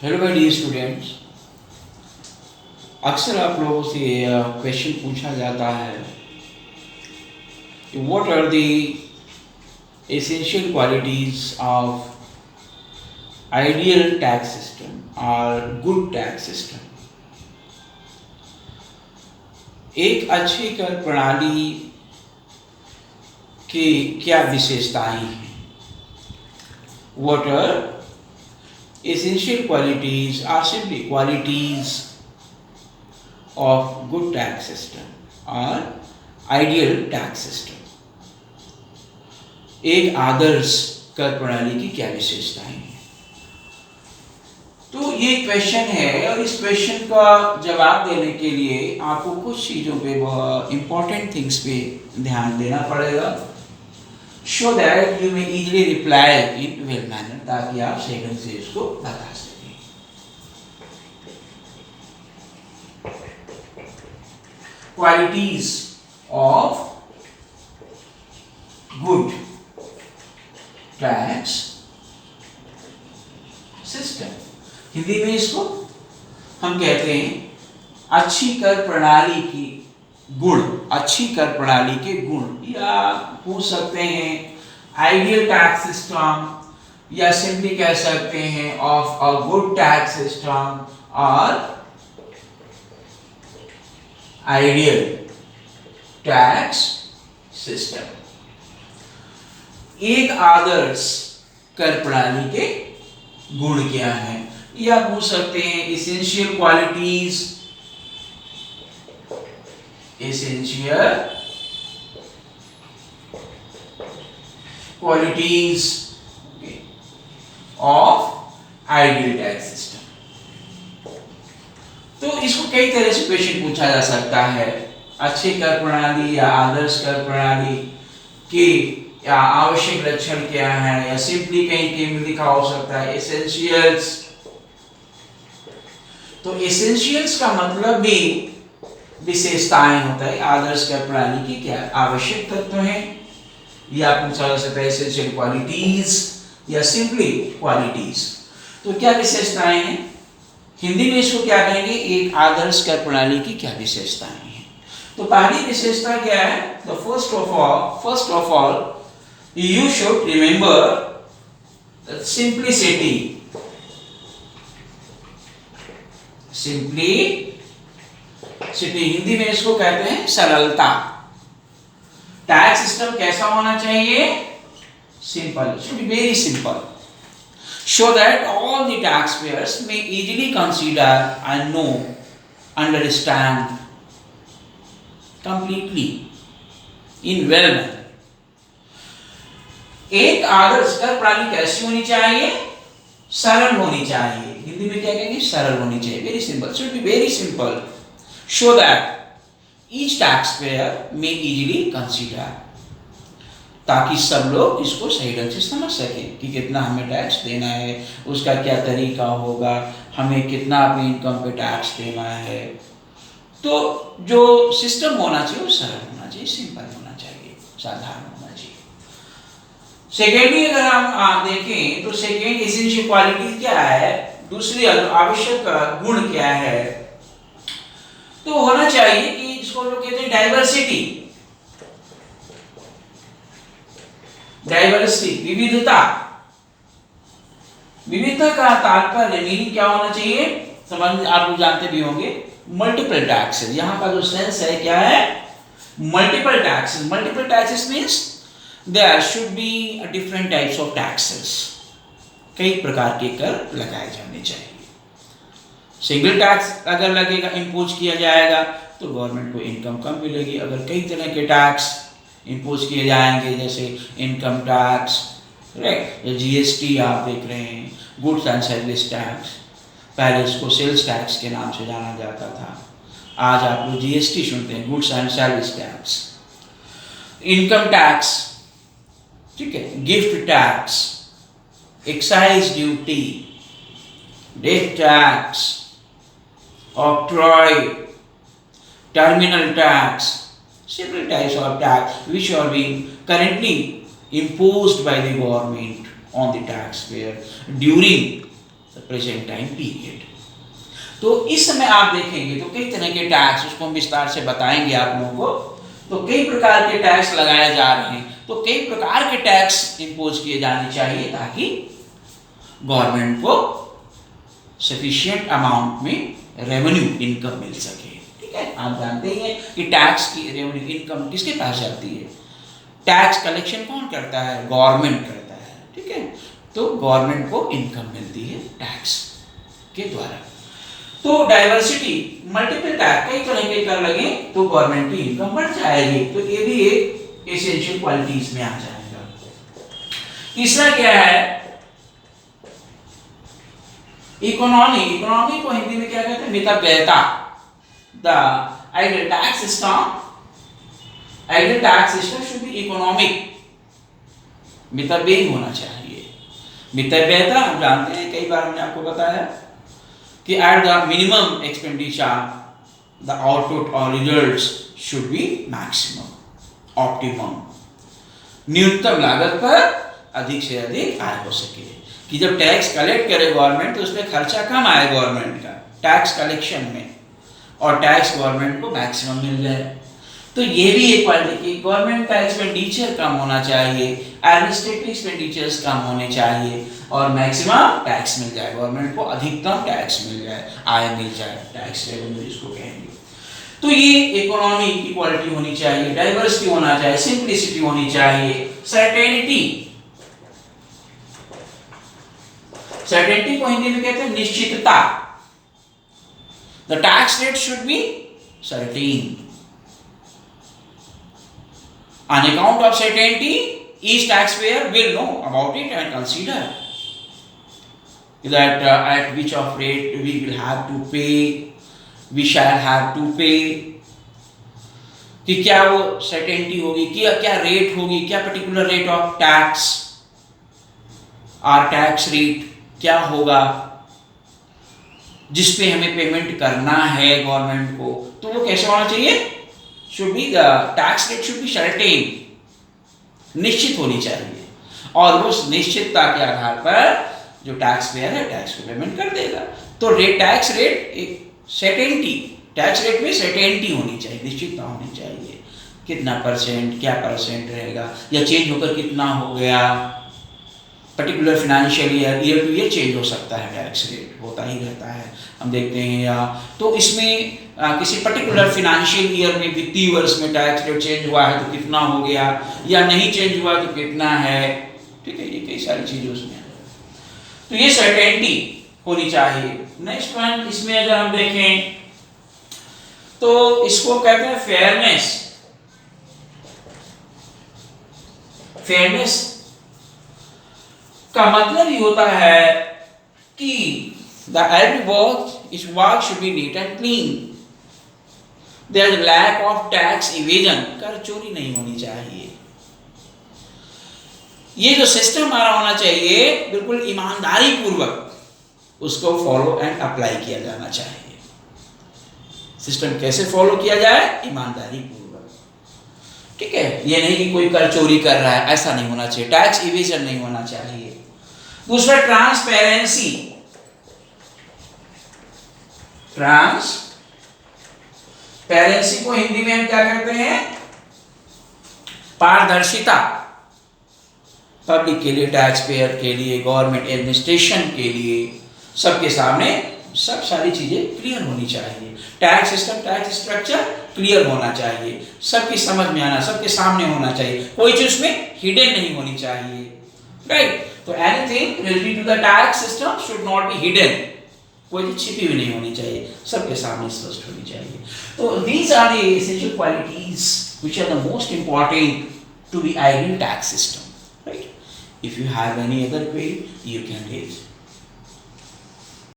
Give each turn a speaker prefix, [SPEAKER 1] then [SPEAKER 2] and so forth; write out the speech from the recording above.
[SPEAKER 1] Hello my dear students. अक्सर आप लोगों से क्वेश्चन पूछा जाता है कि what are the essential qualities of ideal tax system और गुड टैक्स सिस्टम। एक अच्छी कर प्रणाली की क्या विशेषताएं हैं? What are essential qualities are simply qualities of good tax system or ideal tax system। एक आदर्श कर प्रणाली की क्या विशेषताएं हैं? तो ये क्वेश्चन है और इस क्वेश्चन का जवाब देने के लिए आपको कुछ चीजों पे बहुत इंपॉर्टेंट थिंग्स पे ध्यान देना पड़ेगा, so that you may easily reply in well manner, ताकि आप सही ढंग से इसको बता सकें। Qualities of good tax system, Hindi में इसको हम कहते हैं अच्छी कर प्रणाली की गुण, अच्छी कर प्रणाली के गुण, या पूछ सकते हैं आइडियल टैक्स सिस्टम, या सिंपली कह सकते हैं of a good tax system और आइडियल टैक्स सिस्टम। एक आदर्श कर प्रणाली के गुण क्या है, या पूछ सकते हैं essential qualities, essential qualities of ideal tax system। तो इसको कई तरह से क्वेश्चन पूछा जा सकता है। अच्छी कर प्रणाली या आदर्श कर प्रणाली की या आवश्यक लक्षण क्या है, या सिंपली कहीं कहीं में लिखा हो सकता है एसेंशियल्स। तो एसेंशियल्स का मतलब भी विशेषताएं होता है। आदर्श कर प्रणाली की क्या आवश्यक तत्व हैं, या पूछा जा सकता है एसेंशियल क्वालिटीज या सिंपली क्वालिटीज। तो क्या विशेषताएं हैं, हिंदी में इसको क्या कहेंगे, एक आदर्श कर प्रणाली की क्या विशेषताएं हैं। तो पहली विशेषता क्या है, the first of all you should remember simplicity. City Hindi में इसको कहते हैं सरलता। टैक्स सिस्टम कैसा होना चाहिए, simple, should be very simple, so that all the taxpayers may easily consider and know, understand completely in well manner। एक आदर्श कर प्रणाली कैसी होनी चाहिए, सरल होनी चाहिए। हिंदी में क्या कहेंगे, सरल होनी चाहिए, very simple, should be very simple, so that each taxpayer may easily consider, ताकि सब लोग इसको सही ढंग से समझ सकें कि कितना हमें टैक्स देना है, उसका क्या तरीका होगा, हमें कितना अपनी इनकम पे टैक्स देना है। तो जो सिस्टम होना चाहिए वो सरल होना चाहिए, सिंपल होना चाहिए, साधारण होना चाहिए। सेकेंडली अगर हम देखें तो सेकेंड एसेंशियल क्वालिटी क्या है, दूसरी आवश्यक गुण क्या है, तो होना चाहिए कि जिसको लोग कहते हैं डाइवर्सिटी, विविधता। विविधता का तात्पर्य मीनिंग क्या होना चाहिए, समझ आप लोग जानते भी होंगे, मल्टीपल टैक्सेस। यहाँ का जो सेंस है क्या है, multiple taxes. Multiple taxes means there should be different types of taxes, कई प्रकार के कर लगाए जाने चाहिए। सिंगल टैक्स अगर लगेगा, इम्पोज किया जाएगा, तो गवर्नमेंट को इनकम कम मिलेगी। अगर कई तरह के टैक्स इम्पोज किए जाएंगे, जैसे इनकम टैक्स, राइट, जीएसटी आप देख रहे हैं, गुड्स एंड सर्विस टैक्स, पहले इसको सेल्स टैक्स के नाम से जाना जाता था, आज आप लोग जीएसटी सुनते हैं, goods and service tax. Income tax, ठीक है, gift tax, excise duty, death tax, octroi, terminal tax, several types of tax which are being currently imposed by the government on the taxpayer during present time period. तो इस समय आप देखेंगे तो कई तरह के टैक्स, उसको हम विस्तार से बताएंगे आप लोगों को। तो कई प्रकार के टैक्स लगाए जा रहे हैं, तो कई प्रकार के टैक्स इंपोज किए जाने चाहिए ताकि गवर्नमेंट को सफिशिएंट अमाउंट में रेवेन्यू इनकम मिल सके। ठीक है, आप जानते ही हैं कि टैक्स की रेवेन्यू इनकम किसके पास जाती है? टैक्स कलेक्शन कौन करता है? गवर्नमेंट करता है। ठीक है, तो गवर्नमेंट को इनकम मिलती है टैक्स के द्वारा। तो डाइवर्सिटी, मल्टीपल टैक्स, कई तरह के कर लगे तो गवर्नमेंट की इनकम बढ़ जाएगी। तो ये भी एक एसेंशियल क्वालिटीज में आ जाएगा। तीसरा क्या है? इकोनॉमी। इकोनॉमी को हिंदी में क्या कहते हैं? मितव्ययता। The ideal tax system should be economic, मितव्ययी होना चाहिए। मितव्ययता हम जानते हैं, कई बार हमने आपको बताया कि at the minimum expenditure the output और results should be maximum, optimum. न्यूनतम लागत पर अधिक से अधिक आय हो सके। कि जब टैक्स कलेक्ट करे गवर्नमेंट तो उसमें खर्चा कम आए गवर्नमेंट का टैक्स कलेक्शन में, और टैक्स गवर्नमेंट को मैक्सिमम मिल जाए। तो ये भी एक क्वालिटी कि गवर्नमेंट का एक्सपेंडिचर कम होना चाहिए, एडमिनिस्ट्रेटिव एक्सपेंडिचर्स कम होने चाहिए, और मैक्सिमम टैक्स मिल जाए गवर्नमेंट को, अधिकतम टैक्स मिल जाए, आय मिल जाए, टैक्स रेवेन्यू इसको कहेंगे। तो ये इकोनॉमी की क्वालिटी होनी चाहिए, डाइवर्सिटी होना चाहिए, सिंप्लिसिटी होनी चाहिए, सर्टेनिटी। सर्टेनिटी को हिंदी में कहते हैं निश्चितता। The tax rate should be certain. On account of certainty, each taxpayer will know about it and consider that at which of rate we will have to pay, we shall have to pay, कि क्या वो certainty होगी, क्या rate होगी, क्या particular rate of tax और tax rate क्या होगा जिसपे हमें पेमेंट करना है गवर्नमेंट को। तो वो कैसे होना चाहिए? should be the tax rate should be certain, निश्चित होनी चाहिए, और उस निश्चितता के आधार पर जो टैक्स पेयर है टैक्स को पेमेंट कर देगा। तो टैक्स रेट एक सर्टेनिटी, टैक्स रेट में सर्टेनिटी होनी चाहिए, निश्चितता होनी चाहिए। कितना परसेंट, क्या परसेंट रहेगा, या चेंज होकर कितना हो गया, particular financial year two year change हो सकता है, टैक्स रेट होता ही रहता है, हम देखते हैं। या तो इसमें किसी पर्टिकुलर फाइनेंशियल ईयर में, वित्तीय वर्ष में टैक्स रेट चेंज हुआ है तो कितना हो गया, या नहीं चेंज हुआ तो कितना है। ठीक है, ये कई सारी चीजें उसमें है। तो ये सर्टेनिटी होनी चाहिए। नेक्स्ट वन, इसमें अगर हम देखें तो इसको कहते हैं फेयरनेस। फेयरनेस का मतलब ये होता है कि the every work should be neat and clean. There is lack of tax evasion, कर चोरी नहीं होनी चाहिए। ये जो सिस्टम हमारा होना चाहिए बिल्कुल ईमानदारी पूर्वक उसको फॉलो एंड अप्लाई किया जाना चाहिए। सिस्टम कैसे फॉलो किया जाए? ईमानदारी पूर्वक। ठीक है, ये नहीं कि कोई कर चोरी कर रहा है, ऐसा नहीं होना चाहिए, टैक्स इवेजन नहीं होना चाहिए। दूसरा ट्रांसपेरेंसी। ट्रांसपेरेंसी को हिंदी में हम क्या कहते हैं? पारदर्शिता। पब्लिक के लिए, टैक्स पेयर के लिए, गवर्नमेंट एडमिनिस्ट्रेशन के लिए, सबके सामने सब सारी चीजें क्लियर होनी चाहिए। Tax system, tax structure clear होना चाहिए, सबकी समझ में आना, सबके सामने होना चाहिए, कोई चीज उसमें हिडन नहीं होनी चाहिए। राइट? तो anything related to the tax system should not be hidden, कोई चीज छिपी हुई नहीं होनी चाहिए, सबके सामने स्पष्ट होनी चाहिए। तो these are the essential qualities which are the most important to be ideal tax system. Right? If you have any other query, you can raise.